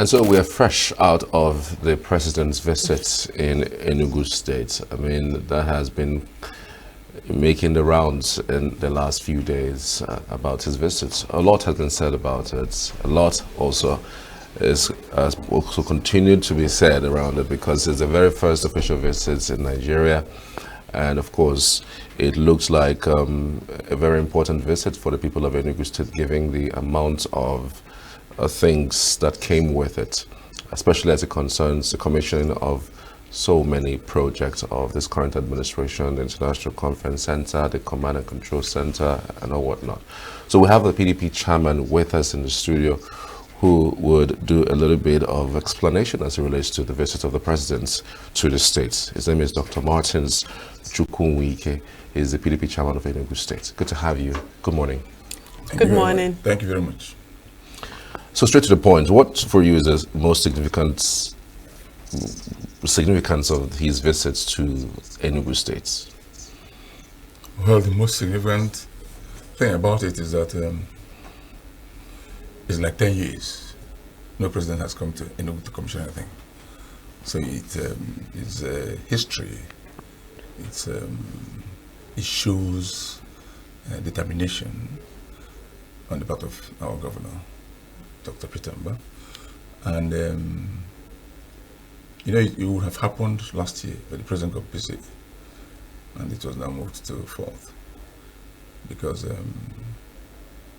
And so we are fresh out of the president's visit in Enugu State. I mean, that has been making the rounds in the last few days about his visits. A lot has been said about it. A lot also has also continued to be said around it because it's the very first official visit in Nigeria. And of course, it looks like a very important visit for the people of Enugu State, given the amount of things that came with it, especially as it concerns the commissioning of so many projects of this current administration, the International Conference Center, the Command and Control Center, and all whatnot. So we have the PDP chairman with us in the studio who would do a little bit of explanation as it relates to the visit of the president to the states. His name is Dr. Martins Chukwuwike. He is the PDP chairman of Enugu State. Good to have you. Good morning. Good morning. Thank you very much. So straight to the point, what for you is the most significance of his visits to Enugu State? Well, the most significant thing about it is that it's like 10 years. No president has come to Enugu to commission anything. So it's history. It shows determination on the part of our governor, Dr. Pitemba. And it would have happened last year, but the president got busy, and it was now moved to 4th because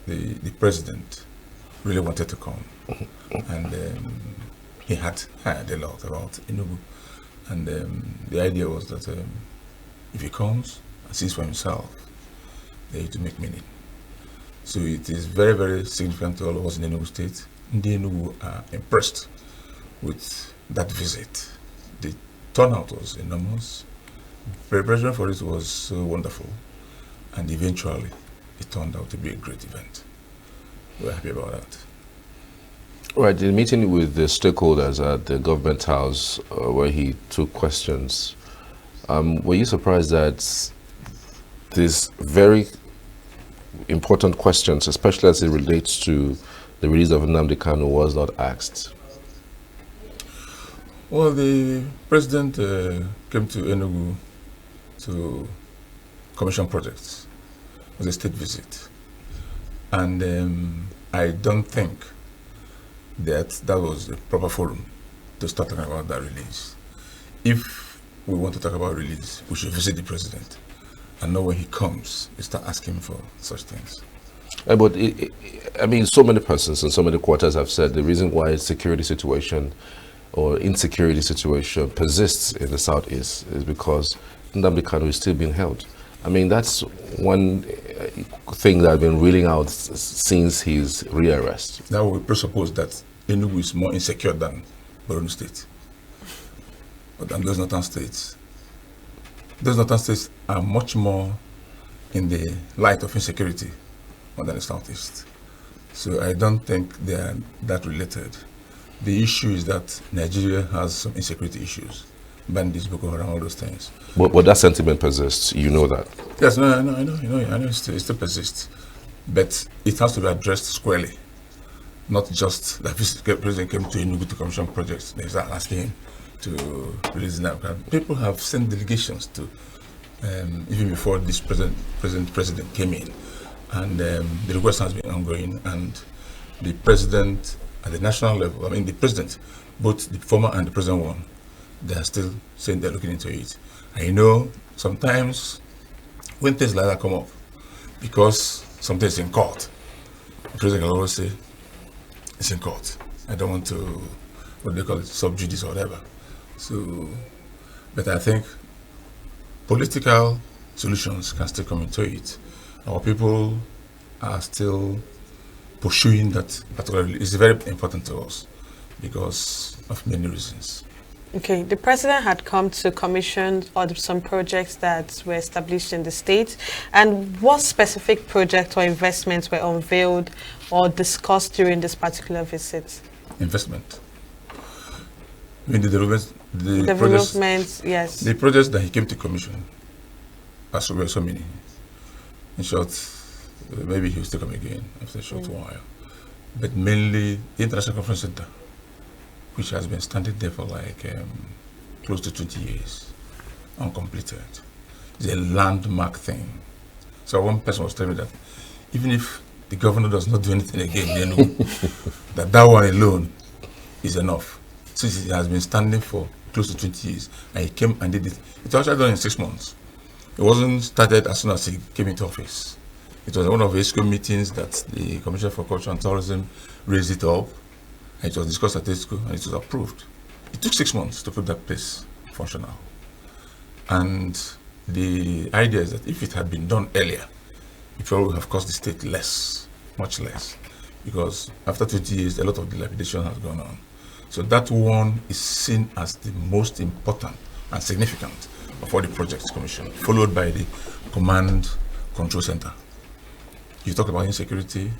the president really wanted to come, and he had heard a lot about Enugu, and the idea was that if he comes and sees for himself, they to make meaning. So it is very, very significant to all of us in Enugu State. The Enugu are impressed with that visit. The turnout was enormous. Preparation for it was so wonderful, and eventually it turned out to be a great event. We're happy about that. Right, the meeting with the stakeholders at the government house where he took questions, were you surprised that these very important questions, especially as it relates to the release of Nnamdi Kanu, was not asked? Well, the president came to Enugu to commission projects. It was a state visit. And I don't think that was the proper forum to start talking about that release. If we want to talk about release, we should visit the president and know when he comes, we start asking for such things. But I mean, so many persons and so many quarters have said the reason why security situation or insecurity situation persists in the southeast is because Nnamdi Kanu is still being held. I mean, that's one thing that I've been reeling out since his rearrest. Now we presuppose that Enugu is more insecure than Borno State, but than those northern states. Those northern states are much more in the light of insecurity than the southeast. So I don't think they are that related. The issue is that Nigeria has some insecurity issues, bandits, Boko Haram, all those things. But that sentiment persists. You know that. Yes, no, I know. It still persists, but it has to be addressed squarely, not just that the president came to Enugu to commission projects. They start asking him to release them. People have sent delegations to even before this president came in, and the request has been ongoing. And the president at the national level, I mean the president, both the former and the present one, they are still saying they're looking into it. I know sometimes when things like that come up, because something is in court, the president can always say, it's in court. I don't want to, what they call it, sub judice or whatever. So, but I think political solutions can still come into it. Our people are still pursuing that particularly. It's very important to us because of many reasons. Okay, the president had come to commission some projects that were established in the state. And what specific projects or investments were unveiled or discussed during this particular visit? Investment. I mean, the development, yes. The projects that he came to commission are so many. In short, maybe he'll still come again after a short while. But mainly the International Conference Center which has been standing there for like close to 20 years, uncompleted. It's a landmark thing. So one person was telling me that even if the governor does not do anything again, that one alone is enough. Since it has been standing for close to 20 years, and he came and did it. It was actually done in 6 months. It wasn't started as soon as he came into office. It was one of the ESCO meetings that the Commissioner for Culture and Tourism raised it up, and it was discussed at ESCO, and it was approved. It took 6 months to put that place functional. And the idea is that if it had been done earlier, it probably would have cost the state less, much less, because after 20 years, a lot of dilapidation has gone on. So that one is seen as the most important and significant of all the projects commissioned, followed by the Command Control Center. You talk about insecurity.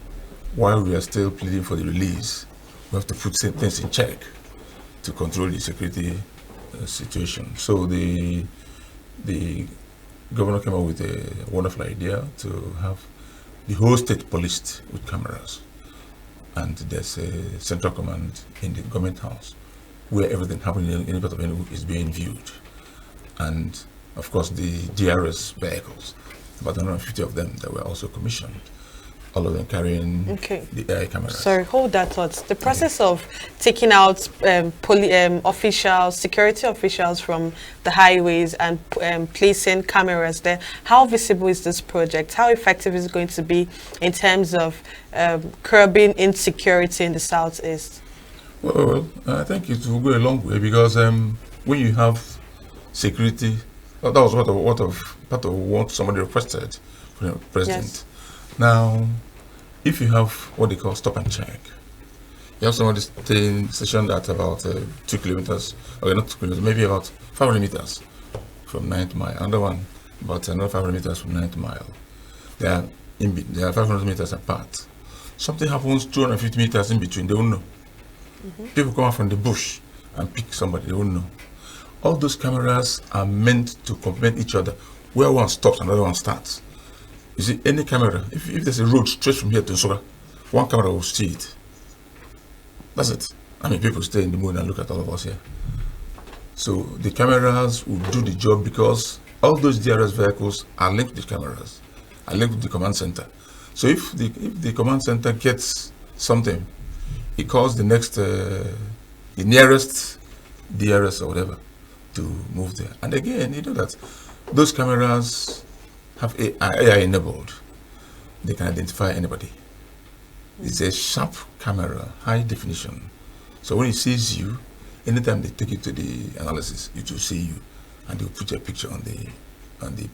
While we are still pleading for the release, we have to put things in check to control the security situation. So the governor came up with a wonderful idea to have the whole state policed with cameras. And there's a central command in the government house where everything happening in any part of Enugu is being viewed. And of course the DRS vehicles, about 150 of them that were also commissioned, all of them carrying the AI cameras. Sorry, hold that thought. The process of taking out officials, security officials from the highways and placing cameras there, how visible is this project? How effective is it going to be in terms of curbing insecurity in the Southeast? Well, I think it will go a long way because when you have security, that was part of what somebody requested from the president. Yes. Now, if you have what they call stop and check, you have somebody staying stationed at about 2 kilometers, or not 2 kilometers, maybe about 500 meters from 9th mile. Another one about another 500 meters from 9th mile. They are 500 meters apart. Something happens 250 meters in between, they won't know. People come out from the bush and pick somebody, they won't know. All those cameras are meant to complement each other. Where one stops, another one starts. You see, any camera, if there's a road straight from here to Nsukka, one camera will see it. That's it. I mean, people stay in the moon and look at all of us here. So the cameras will do the job because all those DRS vehicles are linked to the cameras, are linked to the command center. So if the command center gets something, it calls the nearest DRS or whatever to move there. And again, you know that those cameras have AI enabled. They can identify anybody. It's a sharp camera, high definition. So when it sees you, anytime they take it to the analysis, it will see you, and they will put your picture on the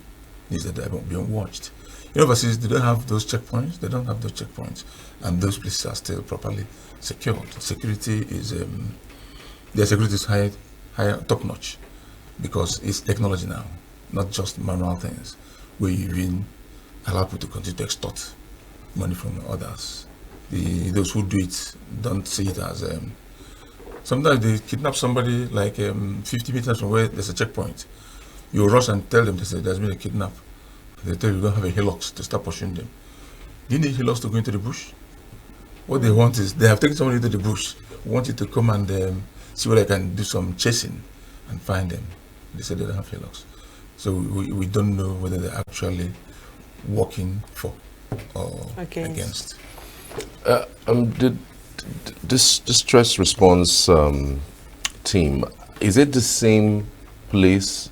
news that are being watched. In overseas, they don't have those checkpoints. They don't have those checkpoints, and those places are still properly secured. Security is their security is higher, top notch, because it's technology now, not just manual things, where you even allow people to continue to extort money from others. Those who do it don't see it as sometimes they kidnap somebody like 50 meters from where there's a checkpoint. You rush and tell them there's been a kidnap. They tell you don't have a helix to start pursuing them. Do you need helix to go into the bush? What they want is, they have taken somebody into the bush, want you to come and see whether I can do some chasing and find them. They say they don't have helix. So we don't know whether they're actually working for or against. This stress response team, is it the same police,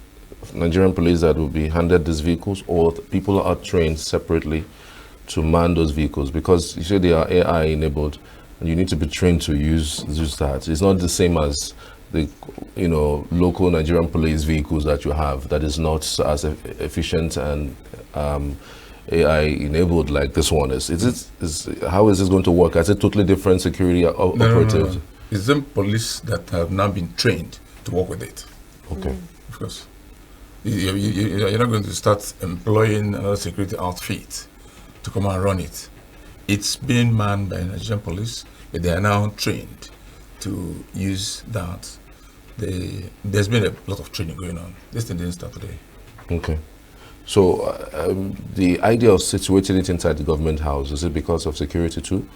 Nigerian police, that will be handed these vehicles, or people are trained separately to man those vehicles? Because you say they are AI enabled, and you need to be trained to use that. It's not the same as the local Nigerian police vehicles that you have, that is not as efficient and AI enabled like this one is. How is this going to work? Is it totally different security operatives? No. It's them police that have now been trained to work with it. Okay. Of course. You're not going to start employing another security outfit to come and run it. It's being manned by Nigerian police, but they are now trained to use that. There's been a lot of training going on. This thing didn't start today. Okay. So the idea of situating it inside the government house, is it because of security too?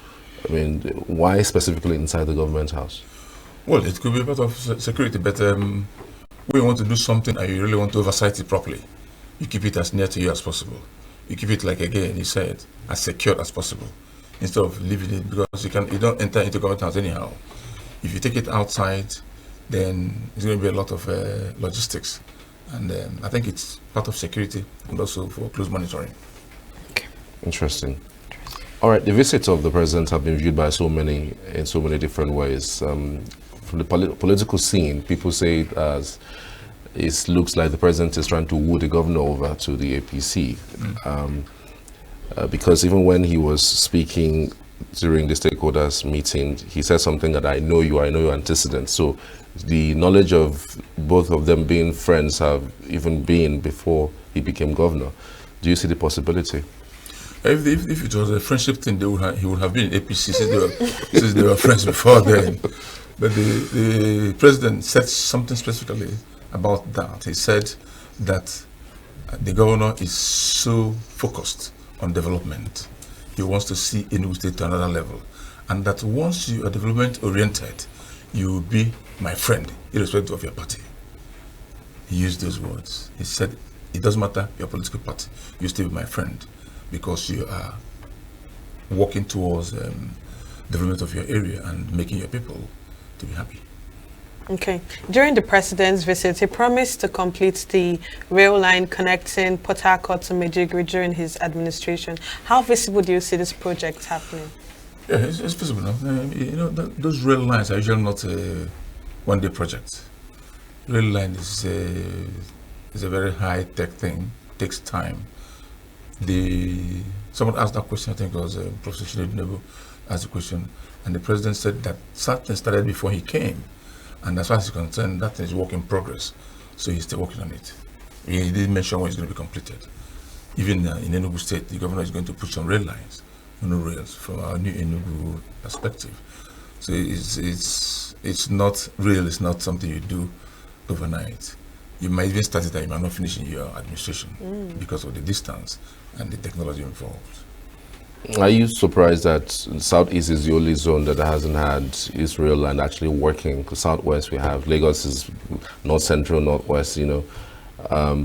I mean, why specifically inside the government house? Well, it could be part of security, but when you want to do something and you really want to oversight it properly, you keep it as near to you as possible. You keep it, like again, he said, as secured as possible, instead of leaving it, because you don't enter into government house anyhow. If you take it outside, then it's going to be a lot of logistics, and I think it's part of security and also for close monitoring. Okay. Interesting. All right, the visits of the president have been viewed by in so many different ways. From the political scene, people say it looks like the president is trying to woo the governor over to the APC, because even when he was speaking during the stakeholders meeting, he said something that I know your antecedents. So the knowledge of both of them being friends have even been before he became governor. Do you see the possibility? If it was a friendship thing, he would have been in APC since they were friends before then. But the president said something specifically about that. He said that the governor is so focused on development. He wants to see Enugu State to another level. And that once you are development oriented, you will be my friend, irrespective of your party. He used those words. He said, it doesn't matter your political party, you still be my friend, because you are working towards development of your area and making your people to be happy. Okay. During the president's visit, he promised to complete the rail line connecting Port Harcourt to Medjugorje during his administration. How visible do you see this project happening? Yeah, it's visible now. Those rail lines are usually not a one-day project. Rail line is a very high-tech thing. Takes time. Someone asked that question. I think it was Professor Tinubu asked the question, and the president said that something started before he came. And as far as he's concerned, that is work in progress. So he's still working on it. He didn't mention when it's going to be completed. Even in Enugu State, the governor is going to put some rail lines, monorails, from our new Enugu perspective. So it's not real, it's not something you do overnight. You might even start it and you might not finish in your administration because of the distance and the technology involved. Are you surprised that Southeast is the only zone that hasn't had its rail line actually working? Southwest, we have Lagos is North Central, Northwest,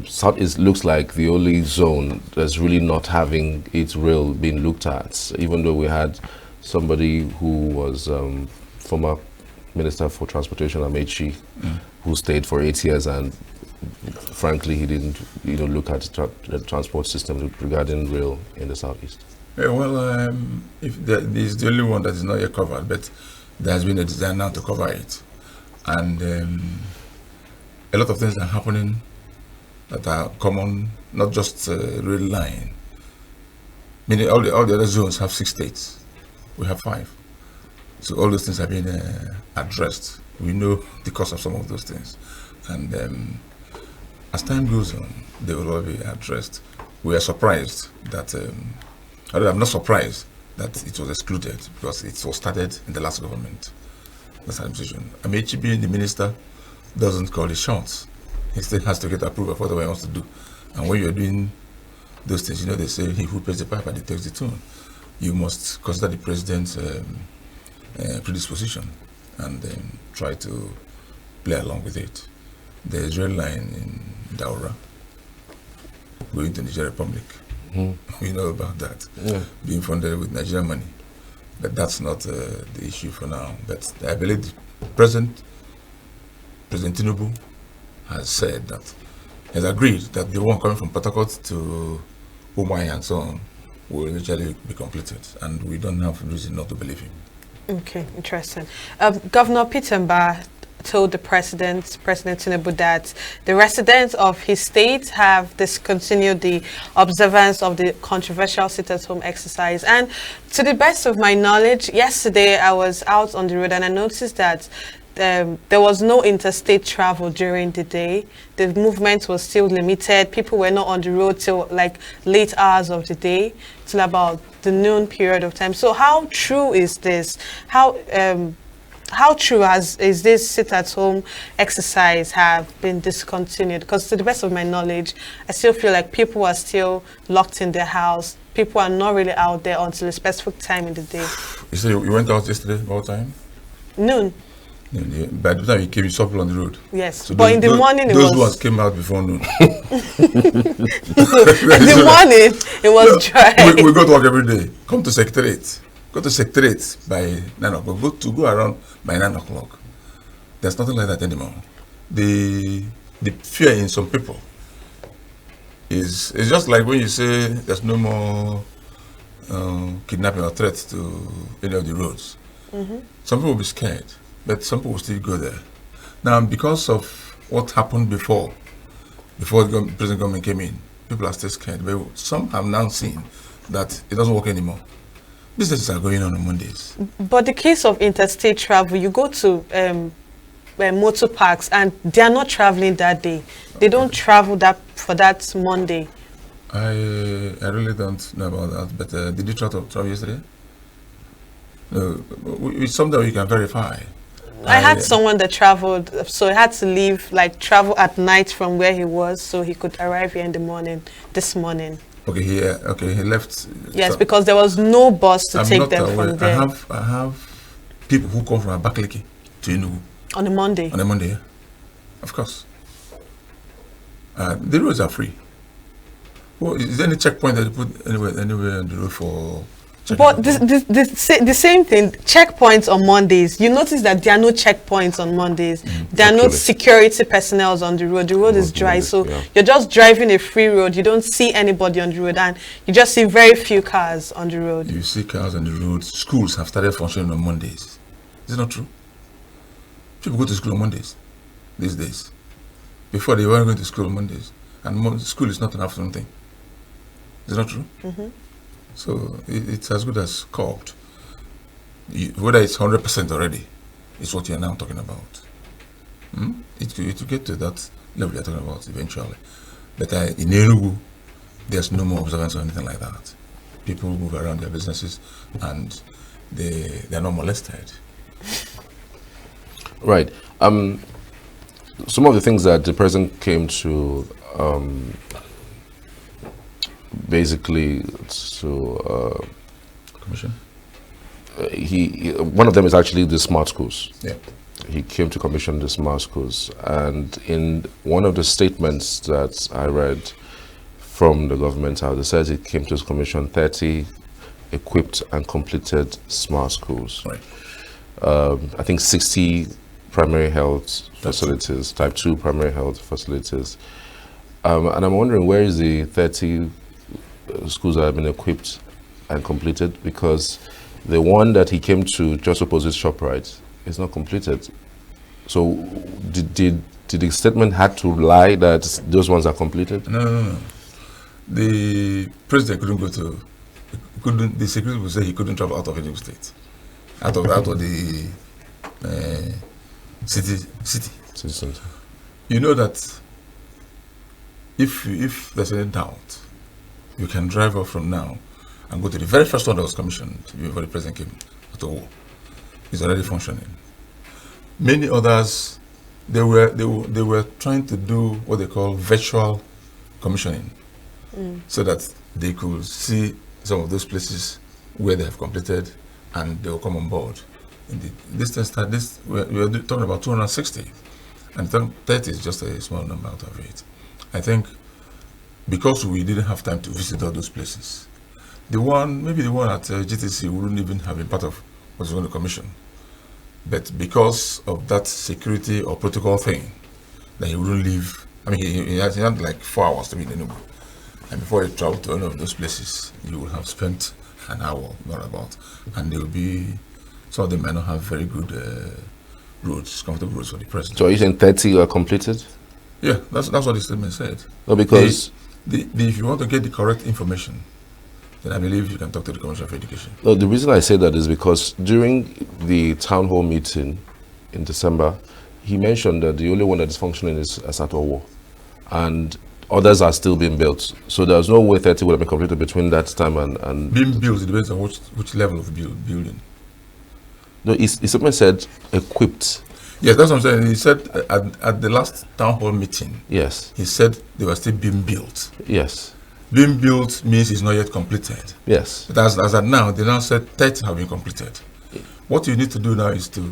Southeast looks like the only zone that's really not having its rail being looked at, even though we had somebody who was former Minister for Transportation, Amechi, who stayed for 8 years, and frankly, he didn't look at the transport system regarding rail in the Southeast. Yeah, well, if this is the only one that is not yet covered, but there has been a design now to cover it, and a lot of things are happening that are common, not just rail line. Meaning all the other zones have 6 states, we have 5, so all those things have been addressed. We know the cause of some of those things, and as time goes on, they will all be addressed. We are surprised that. I'm not surprised that it was excluded because it was started in the last government, last administration. Amechi, being the minister, doesn't call the shots. He still has to get approval for whatever he wants to do. And when you're doing those things, they say he who pays the piper, he takes the tune. You must consider the president's predisposition and then try to play along with it. There's rail line in Daura going to Niger Republic. We know about that, being funded with Nigerian money. But that's not the issue for now. But I believe President Tinubu has said that, has agreed that the one coming from Port Harcourt to Umuahia and so on will eventually be completed. And we don't have reason not to believe him. Okay, interesting. Governor Peter Mbah told the President Tinubu, that the residents of his state have discontinued the observance of the controversial sit-at-home exercise. And to the best of my knowledge, yesterday I was out on the road and I noticed that there was no interstate travel during the day. The movement was still limited. People were not on the road till like late hours of the day, till about the noon period of time. So how true is this? How true is this sit-at-home exercise have been discontinued? Because to the best of my knowledge, I still feel like people are still locked in their house. People are not really out there until a specific time in the day. You said you went out yesterday, what time? Noon. By the time he came, he saw people on the road. Yes, So but in the morning it those was... ones came out before noon. in the morning, it was dry. We go to work every day. Come to secretariat. Go to secretariat by 9 o'clock. Go around by 9 o'clock. There's nothing like that anymore. The fear in some people is just like when you say there's no more kidnapping or threats to any of the roads. Some people will be scared, but some people will still go there. Now, because of what happened before the present government came in, people are still scared. But some have now seen that it doesn't work anymore. Businesses are going on Mondays. But the case of interstate travel, you go to motor parks and they are not traveling that day. They don't travel for that Monday. I really don't know about that. But did you travel yesterday? It's something we can verify. I had someone that traveled, so he had to leave, travel at night from where he was, so he could arrive here in the morning, this morning. Okay, he left. Yes, so because there was no bus to take them from there. I have people who come from Abakaliki to Enugu. On a Monday? On a Monday, yeah. Of course. The roads are free. Well, is there any checkpoint that you put anywhere on the road for... But the same thing, checkpoints on Mondays. You notice that there are no checkpoints on Mondays. There are no security personnel on the road. The road is dry, so you're just driving a free road. You don't see anybody on the road, and you just see very few cars on the road. You see cars on the road. Schools have started functioning on Mondays. Is it not true? People go to school on Mondays these days. Before, they weren't going to school on Mondays. And school is not an afternoon thing. Is it not true? So it's as good as called. Whether it's 100% already, is what you're now talking about. It will get to that level you're talking about eventually. But in Enugu, there's no more observance or anything like that. People move around their businesses and they're not molested. Right. Some of the things that the president came to basically to Commission. One of them is actually the smart schools. Yeah. He came to commission the smart schools, and in one of the statements that I read from the government house, it says it came to commission 30 equipped and completed smart schools. Right. I think 60 primary health facilities, type 2 primary health facilities. And I'm wondering, where is the 30 schools that have been equipped and completed? Because the one that he came to just opposite ShopRite is not completed. So did the statement had to lie that those ones are completed? No. The president the security would say he couldn't travel out of Enugu state. Out of the city Center. You know that if there's any doubt, you can drive off from now and go to the very first one that was commissioned before the president came to war. It's already functioning. Many others, they were trying to do what they call virtual commissioning, so that they could see some of those places where they have completed, and they will come on board. We're talking about 260, and 30 is just a small number out of it. I think because we didn't have time to visit all those places, maybe the one at GTC wouldn't even have been part of what was going to commission. But because of that security or protocol thing, that he wouldn't leave. I mean, he had like 4 hours to be in Enugu. And before he traveled to any of those places, he would have spent an hour, not about. And there will be, some of them might not have very good roads, comfortable roads for the president. So are you saying 30 are completed? Yeah, that's what the statement said. No, because... if you want to get the correct information, then I believe you can talk to the Commissioner for Education. No, the reason I say that is because during the town hall meeting in December, he mentioned that the only one that is functioning is Asatowo, and others are still being built. So there's no way 30 would have been completed between that time and... Being built, it depends on which level of building. No, he simply said equipped. Yes, that's what I'm saying. He said at the last town hall meeting, yes, he said they were still being built. Yes. Being built means it's not yet completed. Yes. But as at now, they now said 30 have been completed. What you need to do now is to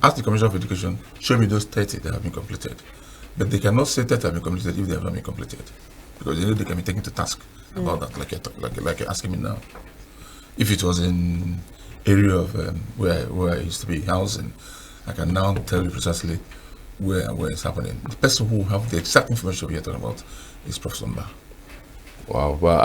ask the Commission of Education, show me those 30 that have been completed. But they cannot say 30 have been completed if they have not been completed. Because they know they can be taken to task about that, like you're asking me now. If it was in area of where I used to be housing, I can now tell you precisely where it's happening. The person who have the exact information we are talking about is Professor Mba. Wow. Well,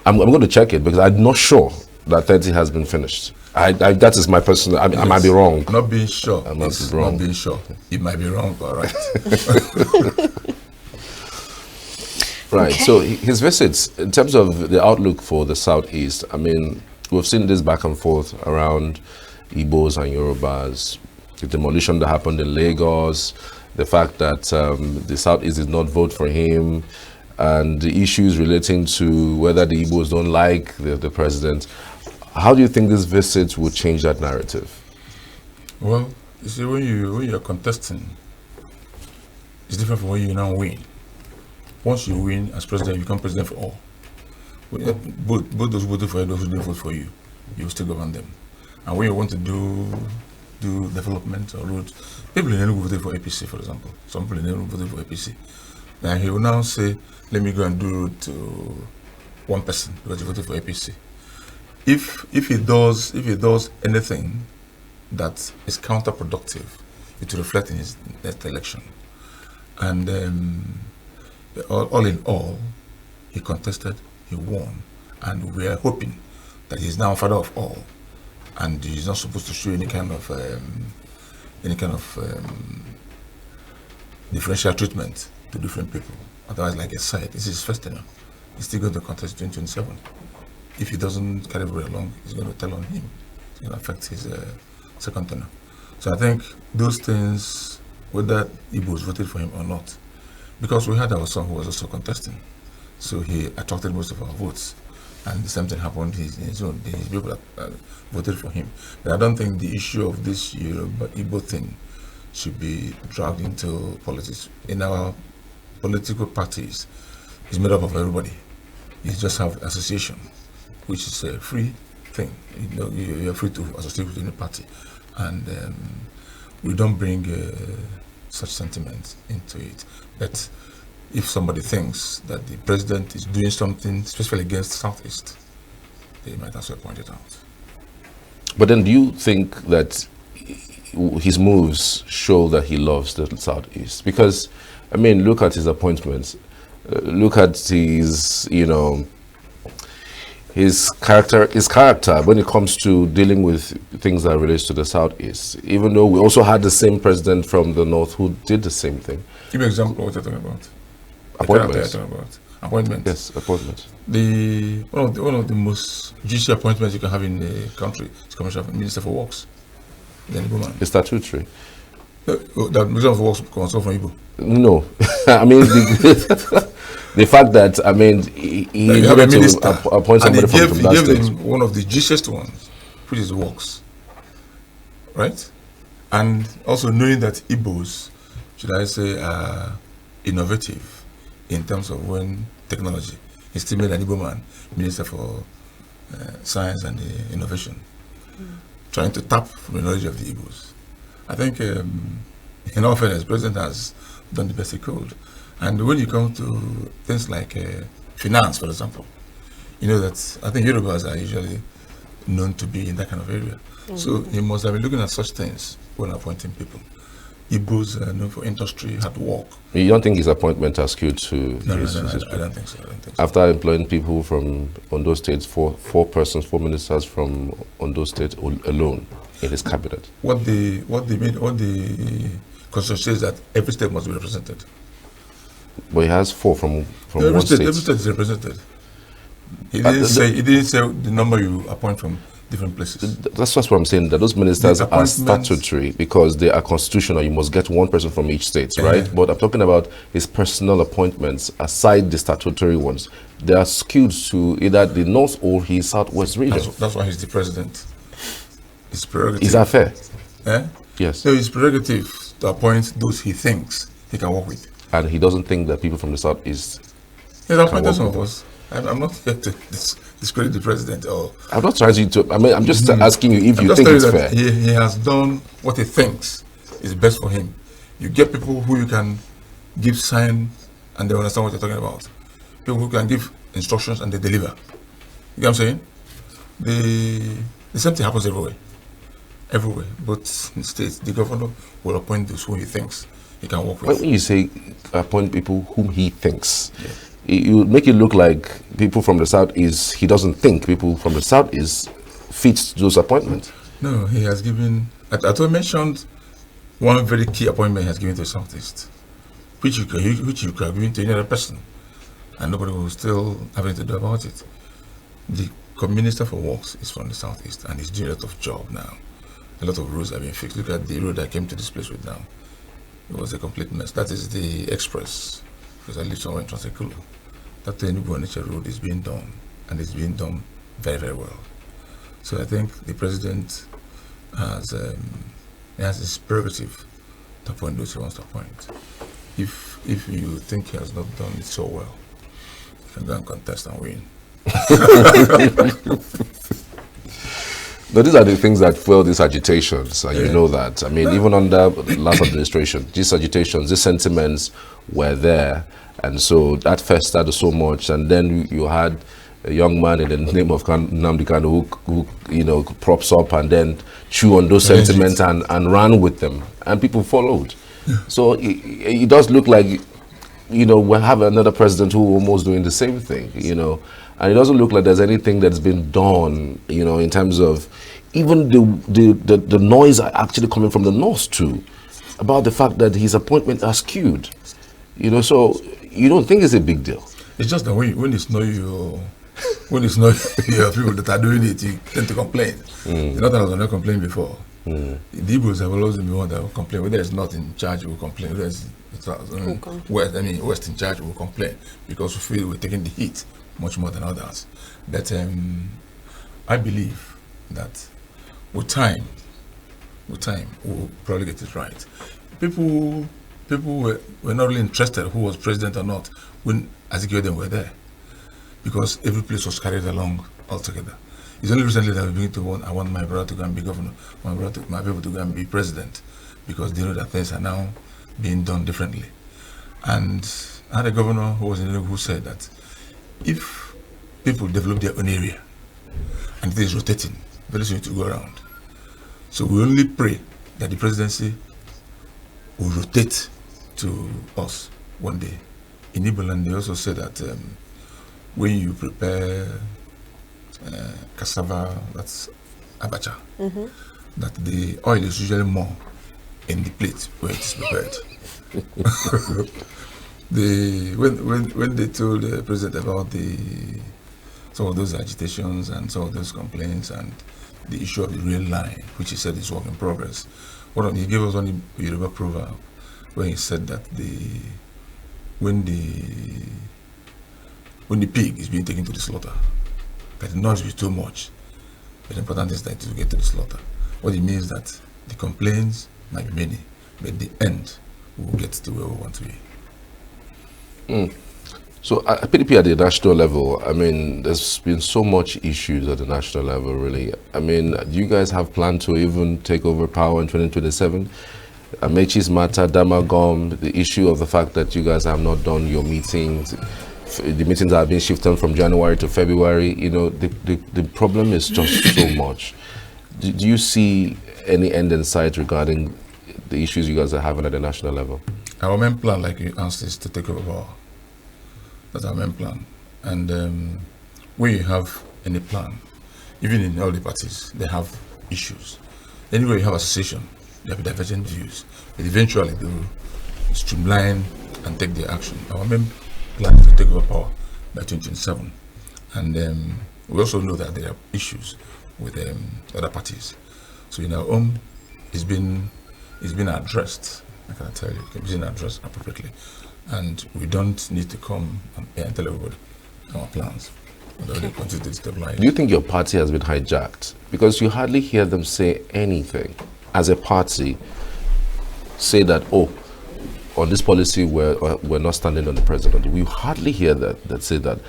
I'm going to check it because I'm not sure that 30 has been finished. That is my personal. I might be wrong. Not being sure. I might be wrong. Not being sure. It might be wrong, but right. Right. Okay. So his visits, in terms of the outlook for the Southeast, I mean, we've seen this back and forth around Igbos and Yorubas, the demolition that happened in Lagos, the fact that the Southeast did not vote for him, and the issues relating to whether the Igbos don't like the president. How do you think this visit will change that narrative? Well, you see, when you're contesting, it's different from when you now win. Once you win as president, you become president for all. Both those who voted for you, those who didn't vote for you, you will still govern them. And when you want to do development or roads, people in Enugu voted for APC, for example. Some people in Enugu voted for APC. And he will now say, let me go and do road to one person because he voted for APC. If he does anything that is counterproductive, it will reflect in his next election. And all in all, he contested, he won, and we are hoping that he's now father of all, and he's not supposed to show any kind of differential treatment to different people. Otherwise, like I said, this is his first tenure. He's still going to contest 2027. If he doesn't carry very along, it's going to tell on him. It's going to affect his second tenure. So I think those things, whether Igbos voted for him or not, because we had our son who was also contesting, so he attracted most of our votes, and the same thing happened. His people that voted for him. But I don't think the issue of this year, but Igbo thing, should be dragged into politics. In our political parties, it's made up of everybody. You just have association, which is a free thing. You know, you're free to associate with any party, and we don't bring such sentiments into it. But if somebody thinks that the president is doing something specifically against Southeast, they might as well point it out. But then do you think that his moves show that he loves the Southeast? Because, I mean, look at his appointments. Look at his, his character when it comes to dealing with things that relates to the Southeast. Even though we also had the same president from the North who did the same thing. Give me an example of what you're talking about. Appointments. Appointments. Yes, appointments. One of the most juicy appointments you can have in the country is Commissioner Minister for Works. Then Igbo man. It's statutory. That Minister for Works comes from Igbo. No, I mean the fact that he have a needed minister to appoint somebody from that he gave state. them one of the juiciest ones, which is Works, right? And also knowing that Igbos, should I say, are innovative in terms of when technology. He still made an Igbo man Minister for Science and Innovation, trying to tap from the knowledge of the Igbos. I think, in all fairness, the president has done the best he could. And when you come to things like finance, for example, you know that I think Yorubas are usually known to be in that kind of area. Mm-hmm. So he must have been looking at such things when appointing people. Igbos are known for industry, hard work. You don't think his appointment has skewed to No, I don't think so. After employing people from Ondo State, four ministers from Ondo State alone in his cabinet. What the constitution says that every state must be represented. But he has 4 from every one state. Every state is represented. He didn't say the number you appoint from different places. That's what I'm saying, that those ministers are statutory because they are constitutional. You must get one person from each state, right? But I'm talking about his personal appointments aside the statutory ones. They are skewed to either the North or his Southwest region. That's why he's the president. His prerogative. Is that fair? Yes. So his prerogative to appoint those he thinks he can work with. And he doesn't think that people from the Southeast He's appointed some of us. I'm not here to discredit the president. I'm not trying to. I mean, I'm just asking you if I'm you just think telling it's you fair. that he has done what he thinks is best for him. You get people who you can give sign and they understand what you're talking about. People who can give instructions and they deliver. You know what I'm saying? The same thing happens everywhere. Everywhere. But in states, the governor will appoint those who he thinks he can work with. When you say appoint people whom he thinks, you make it look like people from the south he doesn't think people from the south fits those appointments. No, he has given. I mentioned one very key appointment he has given to the southeast, which you could have given to any other person, and nobody will still have anything to do about it. The Minister for Works is from the southeast, and he's doing a lot of job now. A lot of roads have been fixed. Look at the road I came to this place with now. It was a complete mess. That is the express, because I live somewhere in Transekulu. That Enugu road is being done, and it's being done very, very well. So I think the president has his prerogative to appoint those he wants to appoint. If you think he has not done it so well, you can go and contest and win. But these are the things that fuel these agitations, and you know that. I mean, even under the last administration, these agitations, these sentiments were there, and so that festered so much. And then you had a young man in the name of Nnamdi Kanu who props up and then chew on those sentiments and ran with them, and people followed. So it does look like, we have another president who almost doing the same thing, and it doesn't look like there's anything that's been done, in terms of even the noise are actually coming from the north too, about the fact that his appointments are skewed, so you don't think it's a big deal. It's just that when it's not you, when it's not your people that are doing it, you tend to complain. The Northerners have not complained before. The Igbos have always been the one that will complain. Whether it's not in charge, will complain. Whether it's West in charge, will complain, because we feel we're taking the heat much more than others. But I believe that with time, we'll probably get it right. People were not really interested who was president or not when Azikiwe were there, because every place was carried along altogether. It's only recently that we begin to want, I want my brother to go and be governor, my people to go and be president, because they know that things are now being done differently. And I had a governor who was in Enugu who said that if people develop their own area and it is rotating, very soon it will go around. So we only pray that the presidency will rotate to us one day. In Iboland, they also say that when you prepare cassava, that's abacha, that the oil is usually more in the plate where it is prepared. When they told the president about some of those agitations and some of those complaints and the issue of the rail line, which he said is work in progress, he gave us one Yoruba proverb where he said that when the pig is being taken to the slaughter, that the noise is too much, but the important is that to get to the slaughter. What it means that the complaints might be many, but at the end we will get to where we want to be. So PDP at the national level, I mean, there's been so much issues at the national level, really. I mean, do you guys have plan to even take over power in 2027? Amechi's matter, Damagom, the issue of the fact that you guys have not done your meetings, the meetings have been shifted from January to February, the problem is just so much. Do you see any end in sight regarding the issues you guys are having at the national level? Our main plan, like you asked, is to take over power. That's our main plan. And when you have any plan, even in all the parties, they have issues. Anyway, you have association, you have divergent views, but eventually they will streamline and take their action. Our main plan is to take over power by 2027. And we also know that there are issues with other parties. So in our own, it's been addressed. I can tell you, it's been addressed appropriately. And we don't need to come and tell everybody our plans. Although they continue to destabilize. Do you think your party has been hijacked? Because you hardly hear them say anything as a party, say that, on this policy we're not standing on the president. We hardly hear that say that.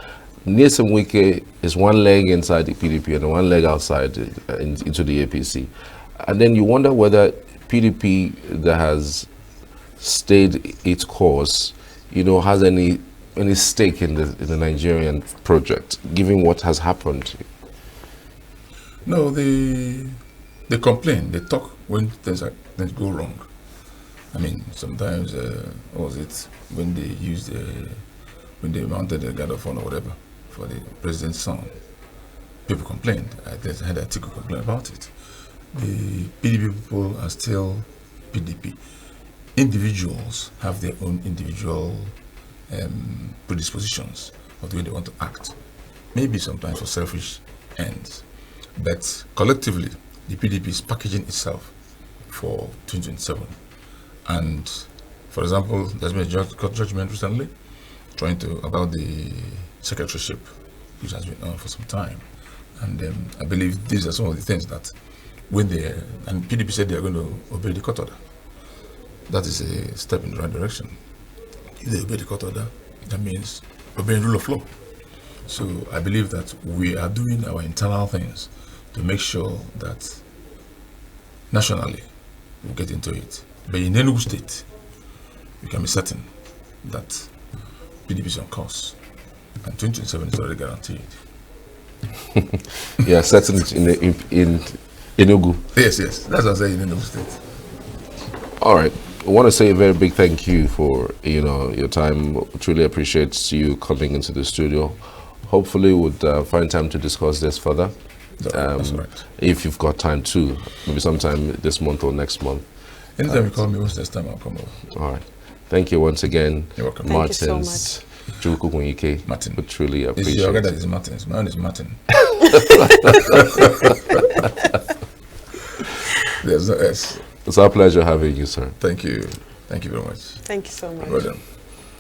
Nyesom Wike is one leg inside the PDP and one leg outside into the APC. And then you wonder whether PDP that has stayed its course, has any stake in the Nigerian project, given what has happened. No, they complain, they talk when things go wrong. I mean, sometimes, what was it, when they mounted the guard of honor or whatever for the president's son, people complained. I had an article complain about it. The PDP people are still PDP. Individuals have their own individual predispositions of the way they want to act. Maybe sometimes for selfish ends. But collectively, the PDP is packaging itself for 2027. And, for example, there's been a court judgment recently about the secretaryship, which has been on for some time. And I believe these are some of the things that and PDP said they are going to obey the court order. That is a step in the right direction. If they obey the court order, that means obeying rule of law. So I believe that we are doing our internal things to make sure that nationally we get into it. But in Enugu State, you can be certain that PDP is on course, and 2027 is already guaranteed. Yeah, certain in Enugu. Yes, that's what I'm saying, in Enugu State. All right. I want to say a very big thank you for your time. Truly appreciate you coming into the studio. Hopefully, we'll find time to discuss this further. That's right. If you've got time too, maybe sometime this month or next month. Anytime you call me, what's this time I'll come over. All right. Thank you once again. You're welcome. Martins. Thank you so much. Martin. But truly appreciate It's your guy that is Martins. My own is Martin. There's no S. It's our pleasure having you, sir. Thank you. Thank you very much. Thank you so much. Well done.